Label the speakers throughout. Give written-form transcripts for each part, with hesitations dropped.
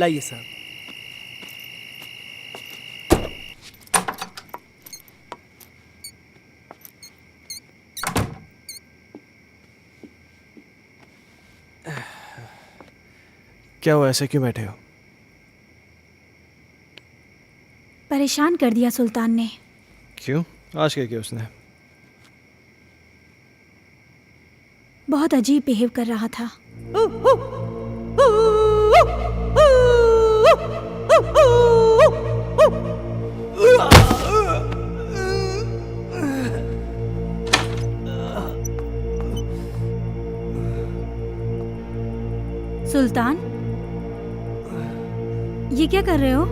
Speaker 1: लाइए साहब। क्या हुआ, ऐसे क्यों बैठे हो?
Speaker 2: परेशान कर दिया सुल्तान ने।
Speaker 1: क्यों? आज क्या किया उसने?
Speaker 2: बहुत अजीब बिहेव कर रहा था। सुल्तान, ये क्या कर रहे हो?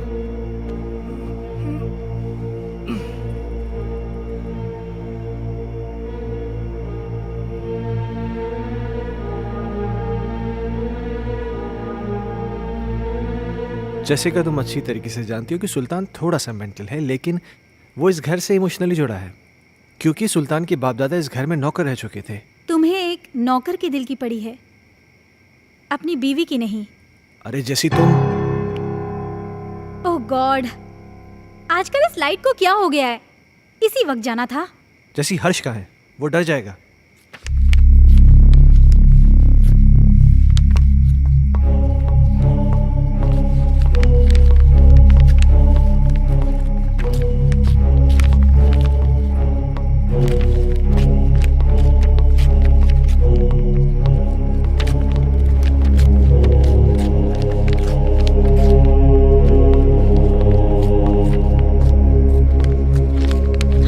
Speaker 1: जैसिका, तुम अच्छी तरीके से जानती हो कि सुल्तान थोड़ा सा मेंटल है, लेकिन वो इस घर से इमोशनली जुड़ा है क्योंकि सुल्तान के बाप दादा इस घर में नौकर रह चुके थे।
Speaker 2: तुम्हें एक नौकर के दिल की पड़ी है, अपनी बीवी की नहीं।
Speaker 1: अरे जैसी तुम।
Speaker 2: ओह गॉड, आजकल इस लाइट को क्या हो गया है? इसी वक्त जाना था।
Speaker 1: जैसी हर्ष का है, वो डर जाएगा।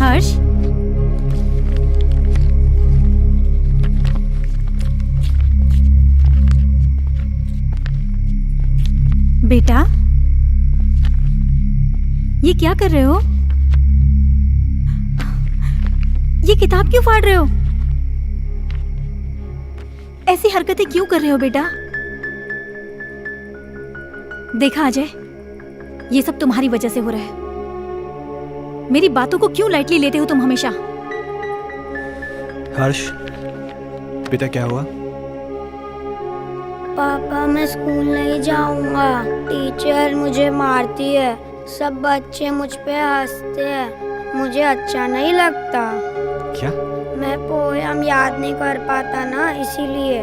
Speaker 2: हर्ष, बेटा, ये क्या कर रहे हो? ये किताब क्यों फाड़ रहे हो? ऐसी हरकतें क्यों कर रहे हो बेटा? देखा अजय, ये सब तुम्हारी वजह से हो रहा है। मेरी बातों को क्यों लाइटली लेते हो तुम हमेशा?
Speaker 1: हर्ष, बेटा क्या हुआ?
Speaker 3: पापा, मैं स्कूल नहीं जाऊंगा। टीचर मुझे मारती है, सब बच्चे मुझ पे हंसते हैं, मुझे अच्छा नहीं लगता।
Speaker 1: क्या?
Speaker 3: मैं पोयम याद नहीं कर पाता ना, इसीलिए।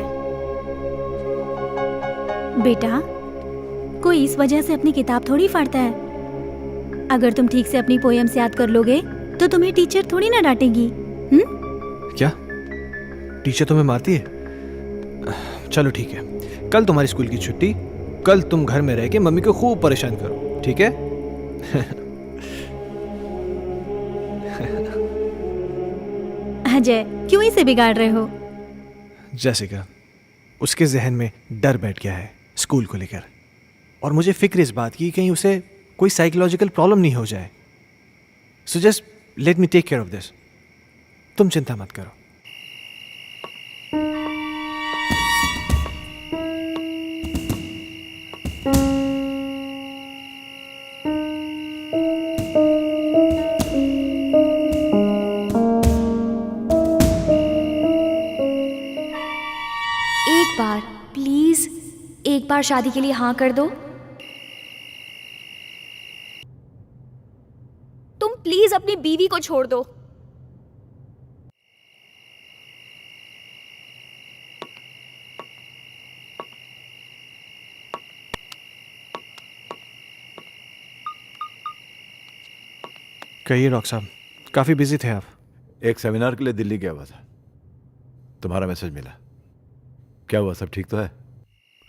Speaker 2: बेटा, कोई इस वजह से अपनी किताब थोड़ी फाड़ता है। अगर तुम ठीक से अपनी पोएम्स याद कर लोगे तो तुम्हें टीचर थोड़ी ना डांटेगी।
Speaker 1: क्या टीचर तुम्हें मारती है? चलो ठीक है, कल तुम्हारी स्कूल की छुट्टी। कल तुम घर में रह के मम्मी को खूब परेशान करो, ठीक है?
Speaker 2: अजय, क्यों इसे बिगाड़ रहे हो?
Speaker 1: जैसिका, उसके जहन में डर बैठ गया है स्कूल को लेकर, और मुझे फिक्र इस बात की कहीं उसे कोई साइकोलॉजिकल प्रॉब्लम नहीं हो जाए। So just let me take care of this. तुम चिंता मत करो।
Speaker 4: एक बार प्लीज, एक बार शादी के लिए हाँ कर दो। तुम प्लीज अपनी बीवी को छोड़ दो।
Speaker 1: कहिए डॉक्टर साहब, काफ़ी बिजी थे आप।
Speaker 5: एक सेमिनार के लिए दिल्ली गया हुआ था, तुम्हारा मैसेज मिला। क्या हुआ, सब ठीक तो है?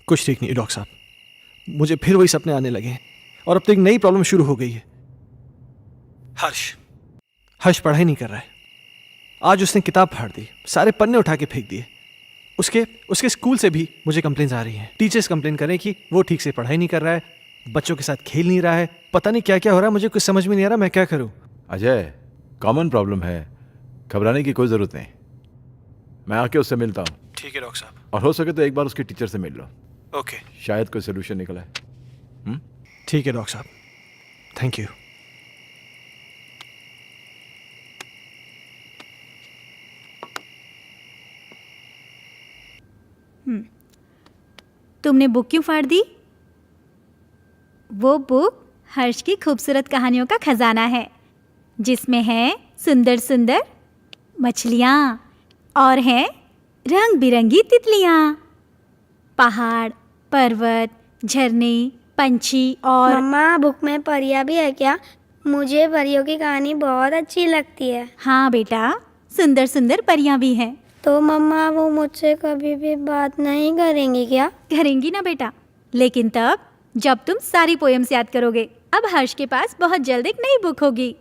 Speaker 1: कुछ ठीक नहीं डॉक्टर साहब, मुझे फिर वही सपने आने लगे हैं और अब तो एक नई प्रॉब्लम शुरू हो गई है। हर्ष पढ़ाई नहीं कर रहा है। आज उसने किताब फाड़ दी, सारे पन्ने उठा के फेंक दिए। उसके स्कूल से भी मुझे कंप्लेंट्स आ रही हैं। टीचर्स कंप्लेन कर रहे हैं कि वो ठीक से पढ़ाई नहीं कर रहा है, बच्चों के साथ खेल नहीं रहा है। पता नहीं क्या क्या हो रहा है, मुझे कुछ समझ में नहीं आ रहा, मैं क्या करूं?
Speaker 5: अजय, कॉमन प्रॉब्लम है, घबराने की कोई ज़रूरत नहीं। मैं आके उससे मिलता हूँ।
Speaker 1: ठीक है डॉक्टर साहब।
Speaker 5: और हो सके तो एक बार उसके टीचर से मिल लो,
Speaker 1: ओके।
Speaker 5: शायद कोई सोल्यूशन निकला है।
Speaker 1: ठीक है डॉक्टर साहब, थैंक यू।
Speaker 2: तुमने बुक क्यों फाड़ दी? वो बुक हर्ष की खूबसूरत कहानियों का खजाना है, जिसमें है सुंदर सुंदर मछलियाँ और हैं रंग बिरंगी तितलियाँ, पहाड़, पर्वत, झरने, पंछी और
Speaker 3: मम्मा बुक में परियां भी है क्या? मुझे परियों की कहानी बहुत अच्छी लगती है।
Speaker 2: हाँ बेटा, सुंदर सुंदर परियां भी हैं।
Speaker 3: तो मम्मा वो मुझसे कभी भी बात नहीं करेंगी क्या?
Speaker 2: करेंगी ना बेटा, लेकिन तब जब तुम सारी पोएम्स याद करोगे। अब हर्ष के पास बहुत जल्द एक नई बुक होगी।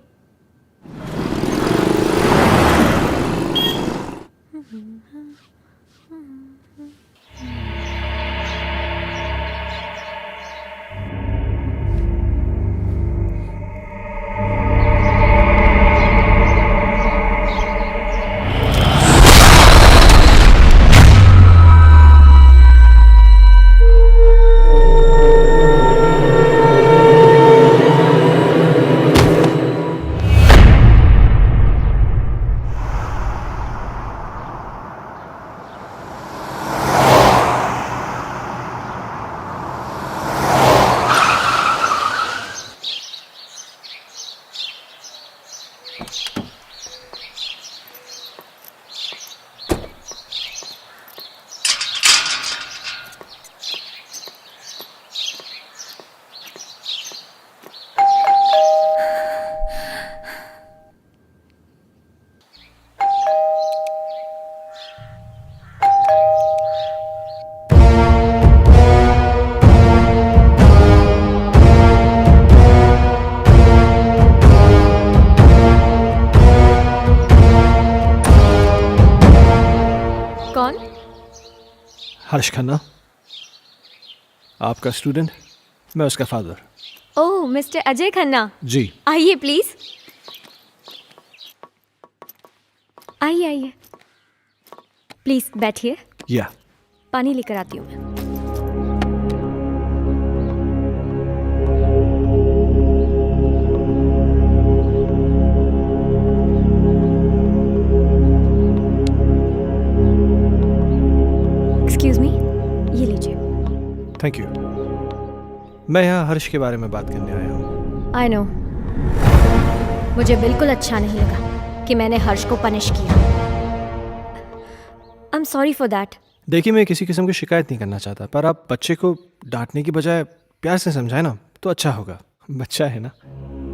Speaker 4: कौन?
Speaker 1: हर्ष खन्ना, आपका स्टूडेंट, मैं उसका फादर।
Speaker 4: ओह, मिस्टर अजय खन्ना,
Speaker 1: जी।
Speaker 4: आइए प्लीज। आइए आइए, प्लीज बैठिए,
Speaker 1: या
Speaker 4: पानी लेकर आती हूँ मैं। एक्सक्यूज मी, ये लीजिए।
Speaker 1: Thank you. मैं यहाँ हर्ष के बारे में बात करने आया हूँ।
Speaker 4: आई नो, मुझे बिल्कुल अच्छा नहीं लगा कि मैंने हर्ष को पनिश किया। I am sorry for that.
Speaker 1: देखिए, मैं किसी किस्म की शिकायत नहीं करना चाहता, पर आप बच्चे को डांटने की बजाय प्यार से समझाए ना तो अच्छा होगा। बच्चा है ना।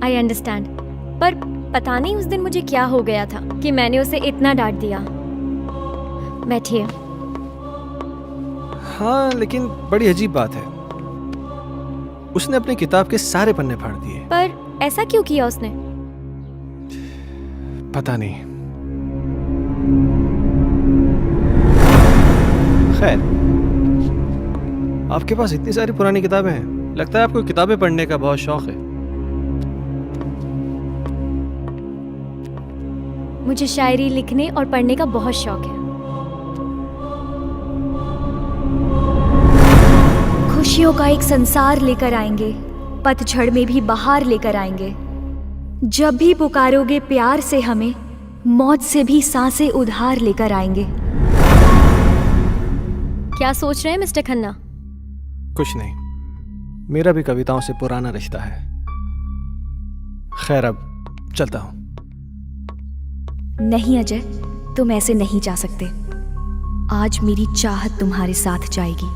Speaker 4: आई अंडरस्टैंड, पर पता नहीं उस दिन मुझे क्या हो गया था कि मैंने उसे इतना डांट दिया। बैठिए।
Speaker 1: हाँ, लेकिन बड़ी अजीब बात है, उसने अपनी किताब के सारे पन्ने फाड़ दिए।
Speaker 4: पर ऐसा क्यों किया उसने?
Speaker 1: पता नहीं। खैर, आपके पास इतनी सारी पुरानी किताबें हैं, लगता है आपको किताबें पढ़ने का बहुत शौक है।
Speaker 4: मुझे शायरी लिखने और पढ़ने का बहुत शौक है। खुशियों का एक संसार लेकर आएंगे, पतझड़ में भी बहार लेकर आएंगे। जब भी पुकारोगे प्यार से हमें, मौत से भी सांसें उधार लेकर आएंगे। क्या सोच रहे हैं मिस्टर खन्ना?
Speaker 1: कुछ नहीं, मेरा भी कविताओं से पुराना रिश्ता है। खैर, अब चलता हूं।
Speaker 4: नहीं अजय, तुम ऐसे नहीं जा सकते। आज मेरी चाहत तुम्हारे साथ जाएगी।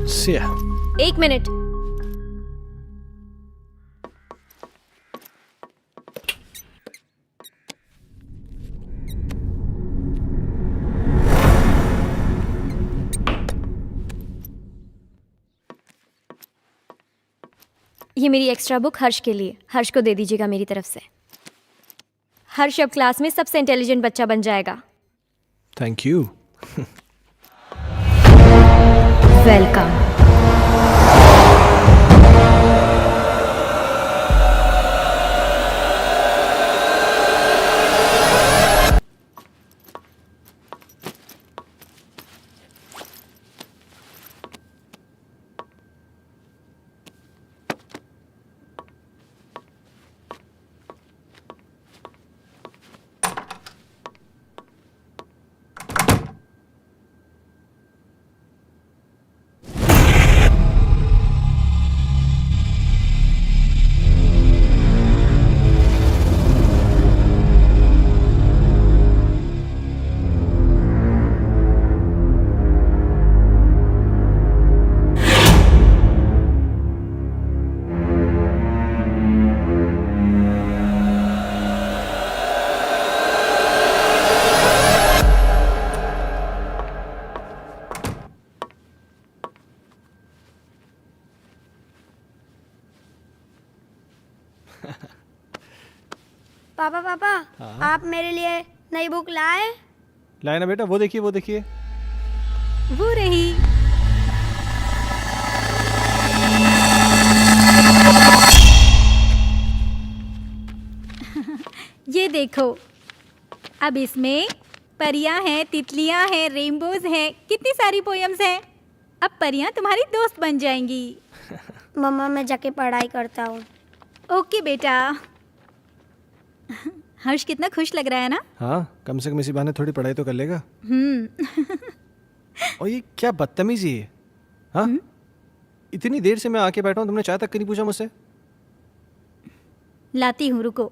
Speaker 1: See ya.
Speaker 4: एक मिनट। ये मेरी एक्स्ट्रा बुक हर्ष के लिए, हर्ष को दे दीजिएगा मेरी तरफ से। हर्ष अब क्लास में सबसे इंटेलिजेंट बच्चा बन जाएगा।
Speaker 1: Thank you.
Speaker 4: वेलकम।
Speaker 3: पापा पापा, आप मेरे लिए नई बुक लाए?
Speaker 1: लाए ना बेटा, वो देखिए वो देखिए।
Speaker 2: वो रही। ये देखो, अब इसमें परियां हैं, तितलियां हैं, रेनबोज हैं, कितनी सारी पोयम्स हैं। अब परियां तुम्हारी दोस्त बन जाएंगी।
Speaker 3: मम्मा मैं जाके पढ़ाई करता हूँ।
Speaker 2: ओके बेटा। हर्ष कितना खुश लग रहा है ना?
Speaker 1: हाँ, कम से कम इसी बहाने थोड़ी पढ़ाई तो कर लेगा।
Speaker 2: हम्म।
Speaker 1: और ये क्या बदतमीजी है? हाँ, इतनी देर से मैं आके बैठा हूँ, तुमने चाय तक नहीं पूछा मुझसे।
Speaker 2: लाती हूँ, रुको।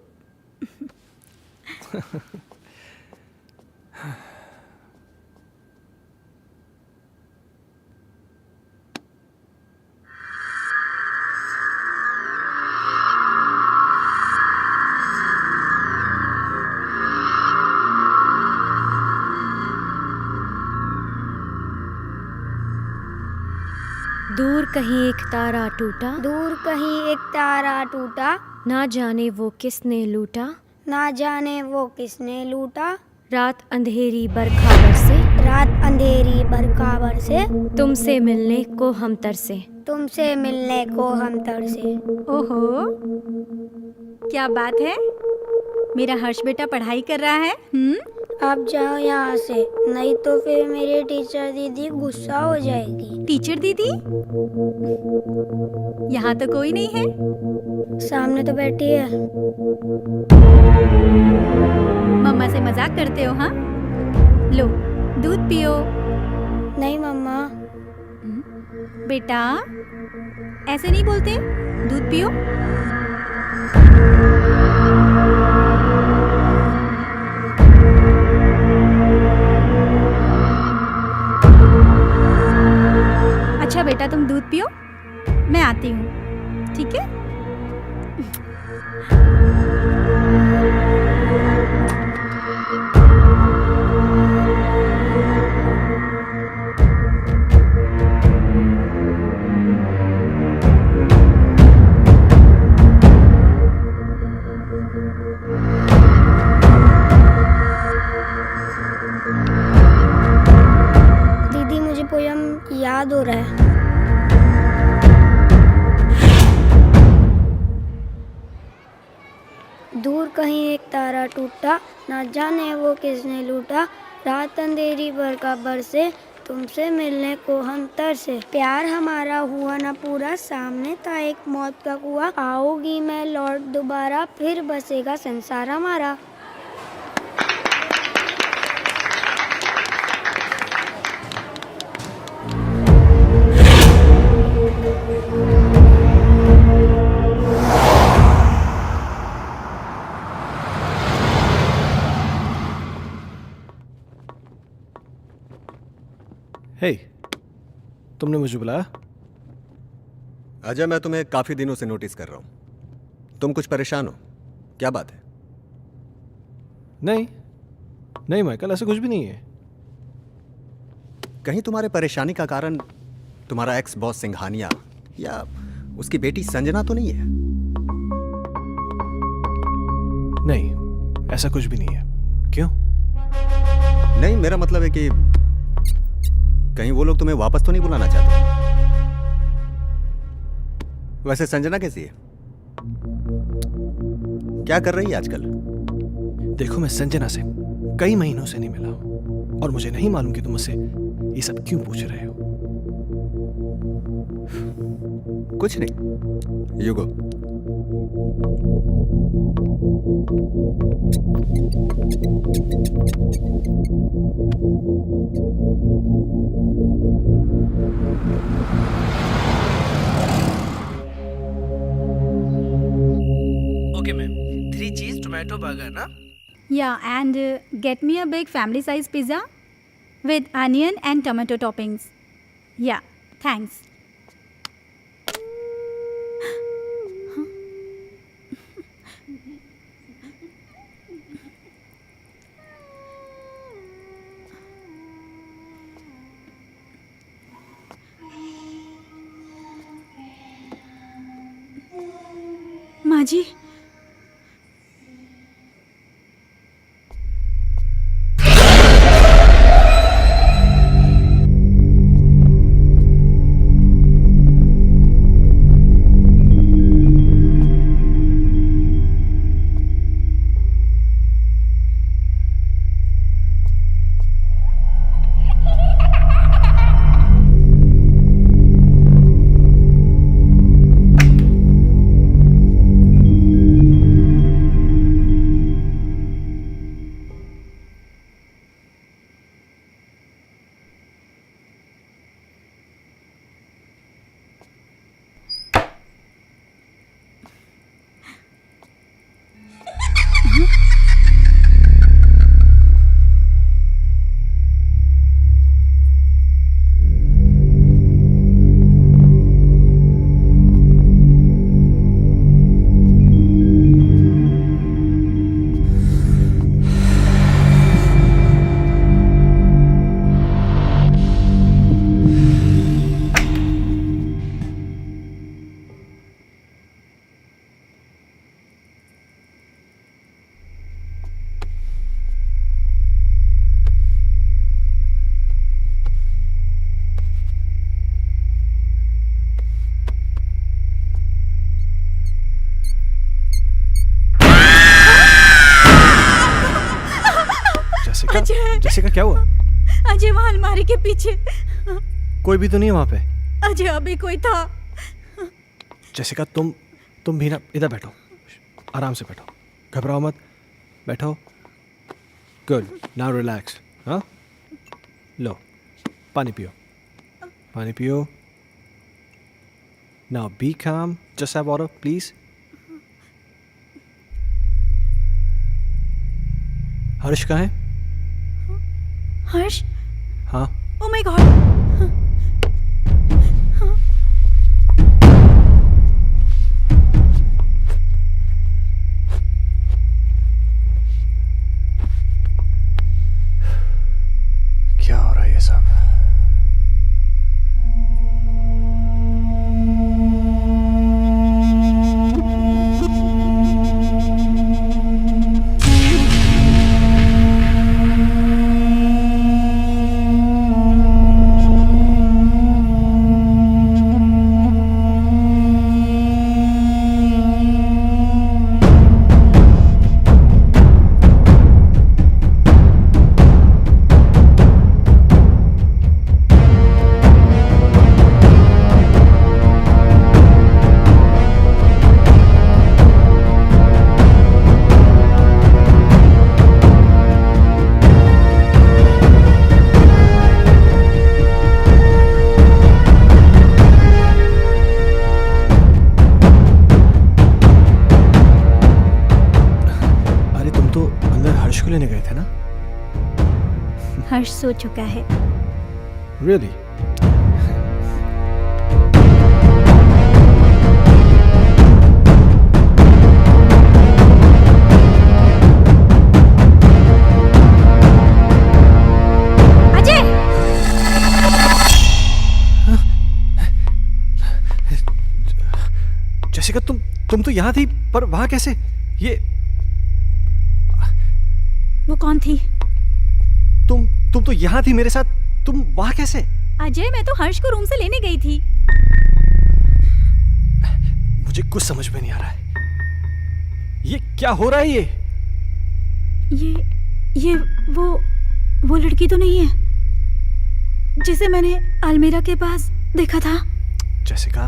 Speaker 4: दूर कहीं एक तारा टूटा,
Speaker 3: दूर कहीं एक तारा टूटा,
Speaker 4: ना जाने वो किसने लूटा,
Speaker 3: ना जाने वो किसने लूटा।
Speaker 4: रात अंधेरी बरखा बरसे,
Speaker 3: रात अंधेरी बरखा बरसे,
Speaker 4: तुमसे मिलने को हम तरसे।
Speaker 3: तुमसे मिलने को हम तरसे।
Speaker 2: ओहो, क्या बात है। मेरा हर्ष बेटा पढ़ाई कर रहा है।
Speaker 3: आप जाओ यहाँ से, नहीं तो फिर मेरी टीचर दीदी गुस्सा हो जाएगी।
Speaker 2: टीचर दीदी? यहाँ तो कोई नहीं है।
Speaker 3: सामने तो बैठी है।
Speaker 2: मम्मा से मजाक करते हो? हाँ, लो दूध पियो।
Speaker 3: नहीं मम्मा।
Speaker 2: बेटा ऐसे नहीं बोलते, दूध पियो। अच्छा बेटा, तुम दूध पियो, मैं आती हूँ, ठीक है?
Speaker 3: दीदी मुझे पोयम याद हो रहा है। दूर कहीं एक तारा टूटा, ना जाने वो किसने लूटा। रात अंधेरी बरखा बरसे, तुमसे मिलने को हम तरसे। प्यार हमारा हुआ ना पूरा, सामने था एक मौत का कुआं। आओगी मैं लौट दोबारा, फिर बसेगा संसार हमारा।
Speaker 1: हे, तुमने मुझे बुलाया?
Speaker 6: अजय, मैं तुम्हें काफी दिनों से नोटिस कर रहा हूं। तुम कुछ परेशान हो, क्या बात है?
Speaker 1: नहीं नहीं माइकल, ऐसा कुछ भी नहीं है।
Speaker 6: कहीं तुम्हारे परेशानी का कारण तुम्हारा एक्स बॉस सिंघानिया या उसकी बेटी संजना तो नहीं है?
Speaker 1: नहीं, ऐसा कुछ भी नहीं है। क्यों?
Speaker 6: नहीं, मेरा मतलब है कि कहीं वो लोग तुम्हें वापस तो नहीं बुलाना चाहते? वैसे संजना कैसी है? क्या कर रही है आजकल?
Speaker 1: देखो, मैं संजना से कई महीनों से नहीं मिला हूं और मुझे नहीं मालूम कि तुम मुझसे ये सब क्यों पूछ रहे हो।
Speaker 6: कुछ नहीं, यू गो।
Speaker 1: ओके मैम, 3 चीज टोमेटो बर्गर ना?
Speaker 2: Yeah, and get me a big family size pizza with onion and tomato toppings. Yeah, thanks. माँ जी,
Speaker 1: जेसिका,
Speaker 2: अजय।
Speaker 1: जेसिका क्या हुआ?
Speaker 2: अजय वहाँ अलमारी के पीछे।
Speaker 1: कोई भी तो नहीं है वहाँ पे।
Speaker 2: अजय अभी कोई था।
Speaker 1: जेसिका तुम भी ना, इधर बैठो, आराम से बैठो, घबराओ मत, बैठो। Good, now relax. हाँ, लो पानी पियो, पानी पियो। नाउ बी काम, जस्ट हैव वाटर प्लीज। हर्ष कहाँ है?
Speaker 2: हर्ष?
Speaker 1: हाँ,
Speaker 2: ओ माय गॉड।
Speaker 1: क्या हो रहा है ये सब? को लेने गए थे ना?
Speaker 2: हर्ष सो चुका है।
Speaker 1: Really?
Speaker 2: अजय!
Speaker 1: जेसिका तुम तो यहाँ थी, पर वहाँ कैसे? ये
Speaker 2: वो कौन थी?
Speaker 1: तुम तो यहाँ थी मेरे साथ, तुम वहाँ कैसे?
Speaker 2: अजय, मैं तो हर्ष को रूम से लेने गई थी।
Speaker 1: मुझे कुछ समझ में नहीं आ रहा है। ये क्या हो रहा है?
Speaker 2: ये वो लड़की तो नहीं है जिसे मैंने अलमीरा के पास देखा था।
Speaker 1: जेसिका,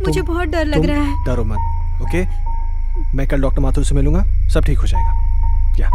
Speaker 2: मुझे बहुत डर लग रहा है।
Speaker 1: डरो मत, ओके? मैं कल डॉक्टर माथुर से मिलूंगा, सब ठीक हो जाएगा। क्या?